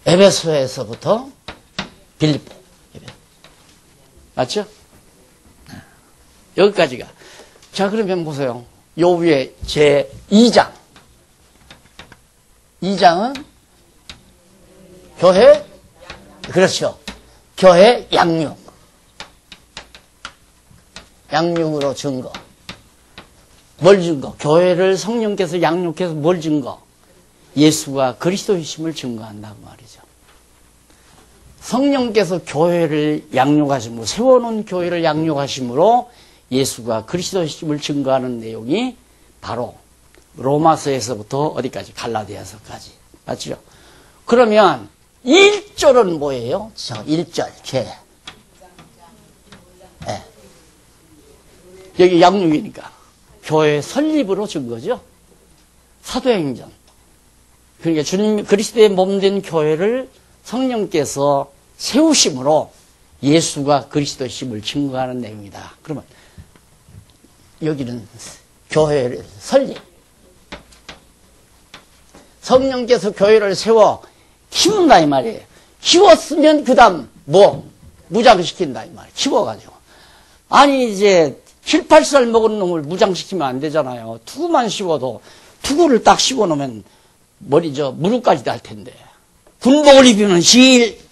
에베소에서부터 빌립보. 맞죠? 여기까지가. 자, 그러면 보세요. 요 위에 제2장. 2장은 교회, 그렇죠. 교회 양육. 양육으로 증거. 뭘 증거? 교회를 성령께서 양육해서 뭘 증거? 예수가 그리스도이심을 증거한다고 말이죠. 성령께서 교회를 양육하심으로, 세워놓은 교회를 양육하심으로 예수가 그리스도이심을 증거하는 내용이 바로 로마서에서부터 어디까지? 갈라디아서까지. 맞죠? 그러면 1절은 뭐예요? 1절, 네. 여기 양육이니까 교회 설립으로 증거죠. 사도행전. 그러니까 주님 그리스도의 몸된 교회를 성령께서 세우심으로 예수가 그리스도심을 증거하는 내용이다. 그러면 여기는 교회를 설립. 성령께서 교회를 세워 키운다 이 말이에요. 키웠으면 그 다음 무장시킨다 이 말이에요. 키워가지고. 아니 이제 7, 8살 먹은 놈을 무장시키면 안 되잖아요. 투구만 씌워도 투구를 딱 씌워놓으면 무릎까지 달 텐데. 군복을 입으면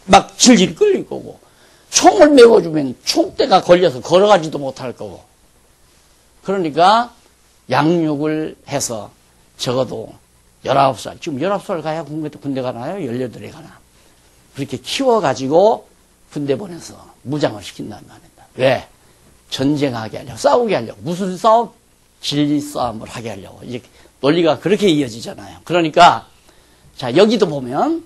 막 질질 끌릴 거고, 총을 메워주면 총대가 걸려서 걸어가지도 못할 거고. 그러니까 양육을 해서 적어도 19살, 지금 19살 가야 군대 가나요? 18에 가나. 그렇게 키워가지고 군대 보내서 무장을 시킨다는 말입니다. 왜? 전쟁하게 하려고, 싸우게 하려고. 무슨 싸움? 진리 싸움을 하게 하려고. 이제 논리가 그렇게 이어지잖아요. 그러니까, 자, 여기도 보면,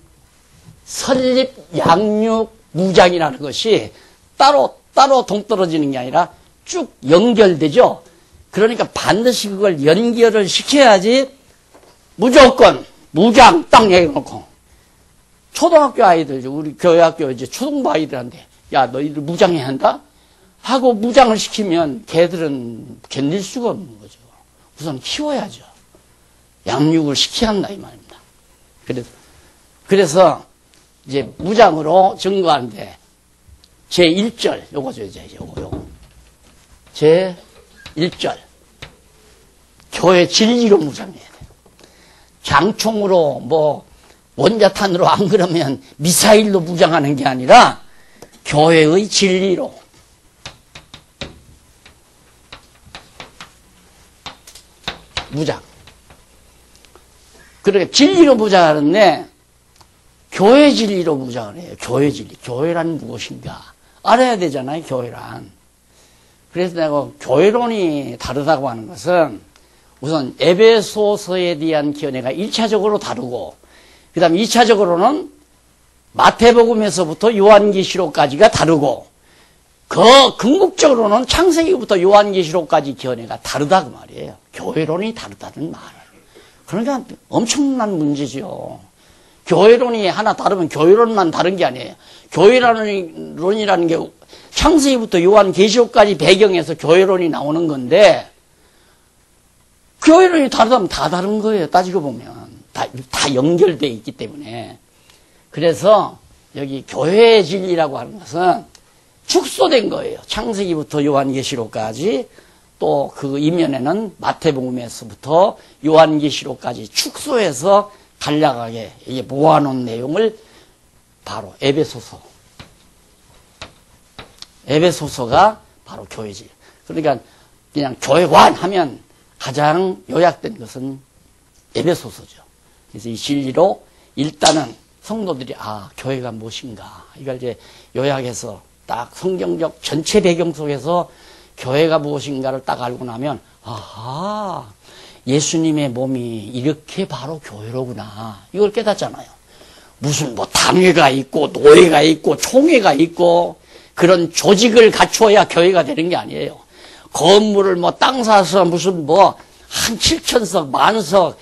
설립, 양육, 무장이라는 것이 따로 동떨어지는 게 아니라 쭉 연결되죠? 그러니까 반드시 그걸 연결을 시켜야지 무조건 무장 딱 얘기해놓고 초등학교 아이들, 우리 교회학교 이제 초등부 아이들한테 야, 너희들 무장해야 한다? 하고 무장을 시키면 걔들은 견딜 수가 없는 거죠. 우선 키워야죠. 양육을 시켜야 한다 이 말입니다. 그래서 이제 무장으로 증거하는데 제1절 요거죠 이제 요거 제1절 교회 진리로 무장해야 돼요. 장총으로 원자탄으로 안 그러면 미사일로 무장하는 게 아니라 교회의 진리로 무장. 그러니까 진리로 무장하는데 교회 진리로 무장을 해요. 교회 진리. 교회란 무엇인가? 알아야 되잖아요, 교회란. 그래서 내가 교회론이 다르다고 하는 것은 우선 에베소서에 대한 견해가 1차적으로 다르고 그 다음 2차적으로는 마태복음에서부터 요한계시록까지가 다르고 그 궁극적으로는 창세기부터 요한계시록까지 견해가 다르다고 말이에요. 교회론이 다르다는 말. 그러니까 엄청난 문제죠. 교회론이 하나 다르면 교회론만 다른 게 아니에요. 교회론이라는 게 창세기부터 요한계시록까지 배경에서 교회론이 나오는 건데, 교회론이 다르다면 다 다른 거예요. 따지고 보면. 다 연결되어 있기 때문에. 그래서 여기 교회의 진리라고 하는 것은 축소된 거예요. 창세기부터 요한계시록까지, 또 그 이면에는 마태복음에서부터 요한계시록까지 축소해서 간략하게 이게 모아놓은 내용을 바로 에베소서가 바로 교회지. 그러니까 그냥 교회관 하면 가장 요약된 것은 에베소서죠. 그래서 이 진리로 일단은 성도들이 교회가 무엇인가 이걸 이제 요약해서 딱 성경적 전체 배경 속에서 교회가 무엇인가를 딱 알고 나면 예수님의 몸이 이렇게 바로 교회로구나 이걸 깨닫잖아요. 무슨 뭐 당회가 있고 노회가 있고 총회가 있고 그런 조직을 갖추어야 교회가 되는 게 아니에요. 건물을 뭐 땅 사서 무슨 뭐 한 7천석 만석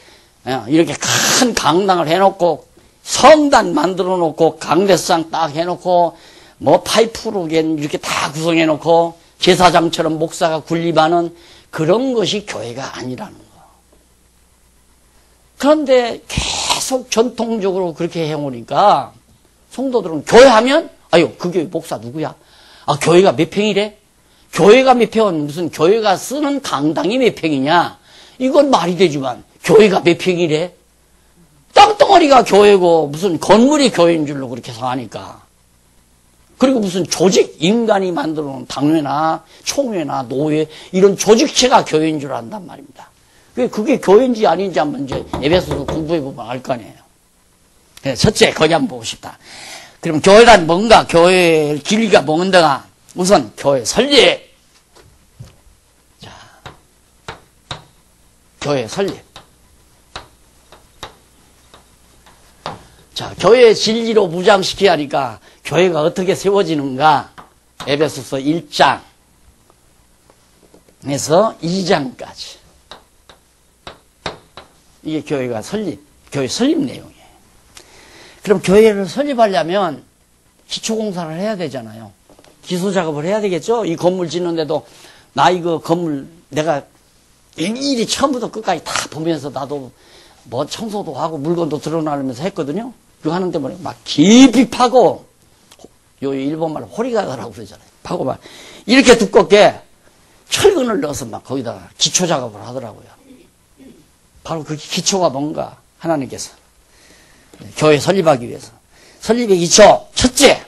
이렇게 큰 강당을 해놓고 성단 만들어 놓고 강대상 딱 해놓고 뭐 파이프로 이렇게 다 구성해 놓고 제사장처럼 목사가 군림하는 그런 것이 교회가 아니라는 거. 그런데 계속 전통적으로 그렇게 해오니까 성도들은 교회하면 그 교회 목사 누구야? 교회가 몇 평이래? 교회가 몇 평은 무슨 교회가 쓰는 강당이 몇 평이냐? 이건 말이 되지만 교회가 몇 평이래? 땅덩어리가 교회고 무슨 건물이 교회인 줄로 그렇게 생각하니까. 그리고 무슨 조직, 인간이 만들어 놓은 당회나 총회나 노회 이런 조직체가 교회인 줄 안단 말입니다. 그게 교회인지 아닌지 한번 이제 에베소서 공부해보면 알 거 아니에요. 첫째, 거기 한번 보고 싶다. 그럼 교회란 뭔가? 교회의 진리가 뭔가? 우선 교회 설립. 자, 교회 설립. 자, 교회의 진리로 무장시켜야 하니까 교회가 어떻게 세워지는가? 에베소서 1장에서 2장까지. 이게 교회가 교회 설립 내용이에요. 그럼 교회를 설립하려면 기초공사를 해야 되잖아요. 기소작업을 해야 되겠죠? 이 건물 짓는데도 나 이거 건물 내가 일일이 처음부터 끝까지 다 보면서 나도 뭐 청소도 하고 물건도 드러나면서 했거든요. 그거 하는데 막 깊이 파고, 요 일본말로 호리가다라고 그러잖아요. 파고 막 이렇게 두껍게 철근을 넣어서 막 거기다가 기초작업을 하더라고요. 바로 그 기초가 뭔가? 하나님께서 교회 설립하기 위해서 설립의 기초 첫째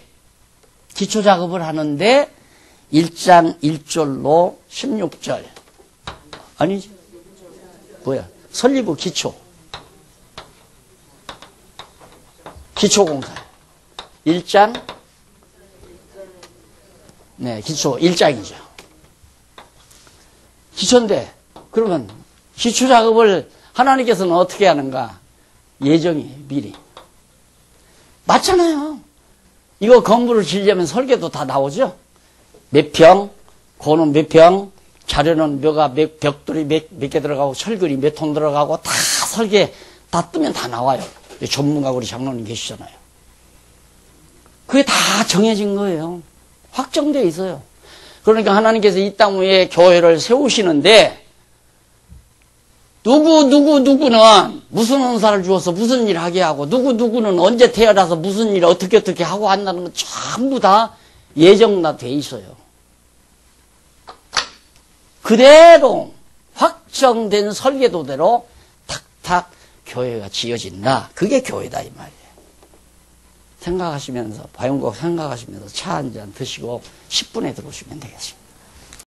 기초작업을 하는데 1장 1절로 16절 아니지 뭐야 설립 후 기초공사 1장 기초 1장이죠. 기초인데 그러면 기초작업을 하나님께서는 어떻게 하는가? 예정이 미리. 맞잖아요. 이거 건물을 지으려면 설계도 다 나오죠? 몇 평, 고는 몇 평, 자료는 벽돌이 몇 개 들어가고, 철근이 몇 통 들어가고, 다 설계 다 뜨면 다 나와요. 전문가 우리 장로님 계시잖아요. 그게 다 정해진 거예요. 확정되어 있어요. 그러니까 하나님께서 이 땅 위에 교회를 세우시는데, 누구는 무슨 은사를 주어서 무슨 일을 하게 하고 누구는 언제 태어나서 무슨 일을 어떻게 하고 한다는 건 전부 다 예정다 돼 있어요. 그대로 확정된 설계도대로 탁탁 교회가 지어진다. 그게 교회다 이 말이에요. 생각하시면서 바용곡 생각하시면서 차 한 잔 드시고 10분에 들어오시면 되겠습니다.